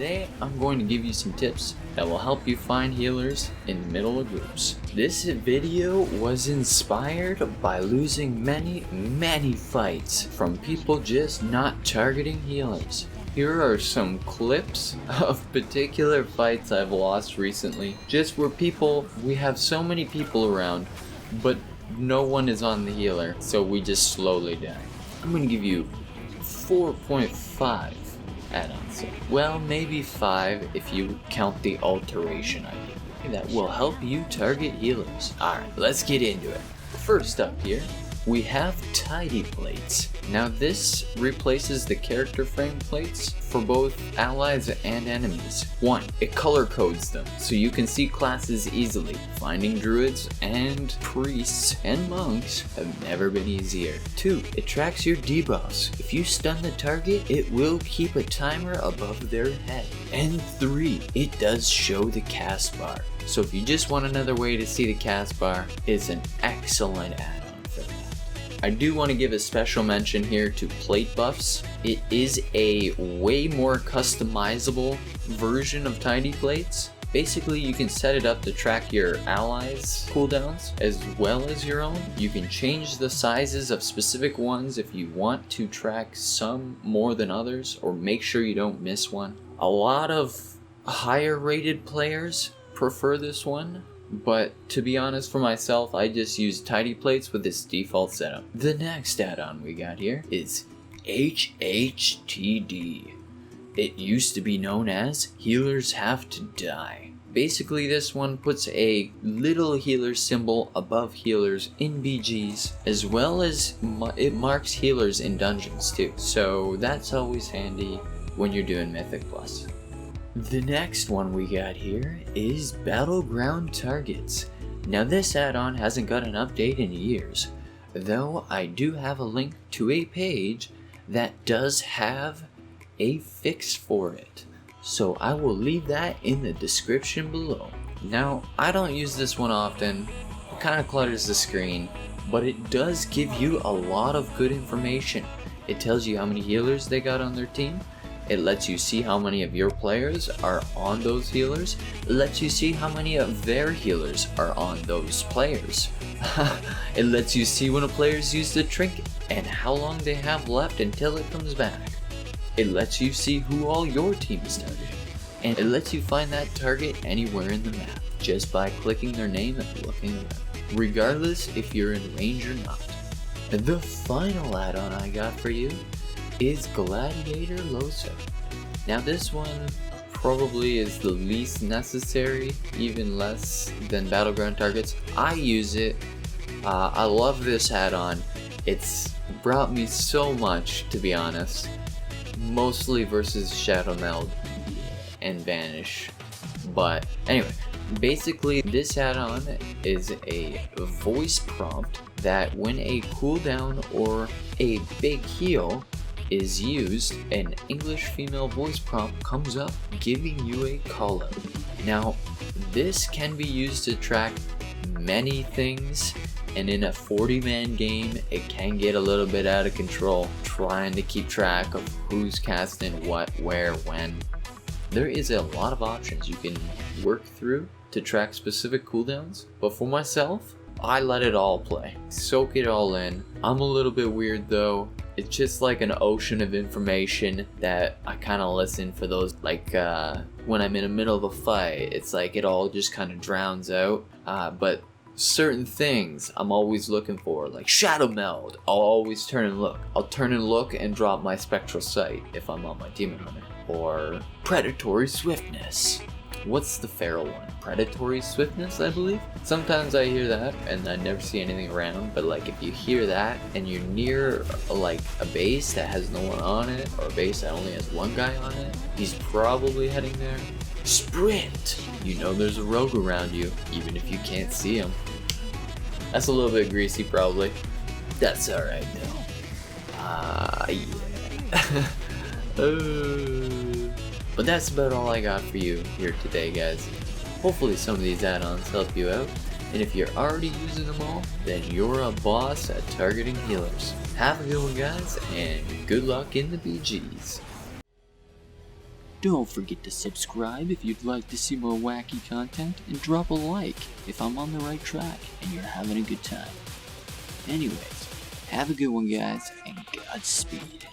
Today I'm going to give you some tips that will help you find healers in the middle of groups. This video was inspired by losing many fights from people just not targeting healers. Here are some clips of particular fights I've lost recently, just where we have so many people around, but no one is on the healer, so we just slowly die. I'm gonna give you 4.5 add-ons. Well, maybe 5 if you count the alteration I give you. That will help you target healers. Alright, let's get into it. First up here, we have tidy plates. Now this replaces the character frame plates for both allies and enemies. 1. It color codes them so you can see classes easily. Finding druids and priests and monks have never been easier. 2. It tracks your debuffs. If you stun the target, it will keep a timer above their head. And 3. It does show the cast bar. So if you just want another way to see the cast bar, it's an excellent add-on. I do want to give a special mention here to PlateBuffs. It is a way more customizable version of tidy plates. Basically, you can set it up to track your allies' cooldowns as well as your own. You can change the sizes of specific ones if you want to track some more than others, or make sure you don't miss one. A lot of higher rated players prefer this one, but to be honest, for myself, I just use tidy plates with this default setup. The next add-on we got here is H.H.T.D. It used to be known as Healers Have to Die. Basically, this one puts a little healer symbol above healers in BGs, as well as it marks healers in dungeons too. So that's always handy when you're doing Mythic Plus. The next one we got here is Battleground Targets. Now this add-on hasn't got an update in years, though I do have a link to a page that does have a fix for it. So I will leave that in the description below. Now I don't use this one often, it kind of clutters the screen, but it does give you a lot of good information. It tells you how many healers they got on their team. It lets you see how many of your players are on those healers. It lets you see how many of their healers are on those players. It lets you see when a player's used a trinket and how long they have left until it comes back. It lets you see who all your team is targeting. And it lets you find that target anywhere in the map just by clicking their name and looking around, regardless if you're in range or not. And the final add-on I got for you is Gladiator Low. Now this one probably is the least necessary, even less than Battleground Targets. I use it. I love this add-on. It's brought me so much, to be honest. Mostly versus Shadow Meld and Vanish. But anyway, basically this add-on is a voice prompt that when a cooldown or a big heal is used, an English female voice prompt comes up giving you a call out. Now this can be used to track many things, and in a 40-man game it can get a little bit out of control trying to keep track of who's casting what, where, when. There is a lot of options you can work through to track specific cooldowns, but for myself, I let it all play, soak it all in. I'm a little bit weird though. It's just like an ocean of information that I kind of listen for those, like when I'm in the middle of a fight, it's like it all just kind of drowns out. But certain things I'm always looking for, like Shadow Meld, I'll always turn and look. I'll turn and look and drop my Spectral Sight if I'm on my Demon Hunter. Or Predatory Swiftness. What's the feral one? Predatory Swiftness, I believe? Sometimes I hear that and I never see anything around, but like if you hear that and you're near like a base that has no one on it, or a base that only has one guy on it, he's probably heading there. Sprint! You know there's a rogue around you, even if you can't see him. That's a little bit greasy probably. That's alright though. Yeah. But that's about all I got for you here today, guys. Hopefully some of these add-ons help you out, and if you're already using them all, then you're a boss at targeting healers. Have a good one, guys, and good luck in the BGs. Don't forget to subscribe if you'd like to see more wacky content, and drop a like if I'm on the right track and you're having a good time. Anyways, have a good one guys, and Godspeed.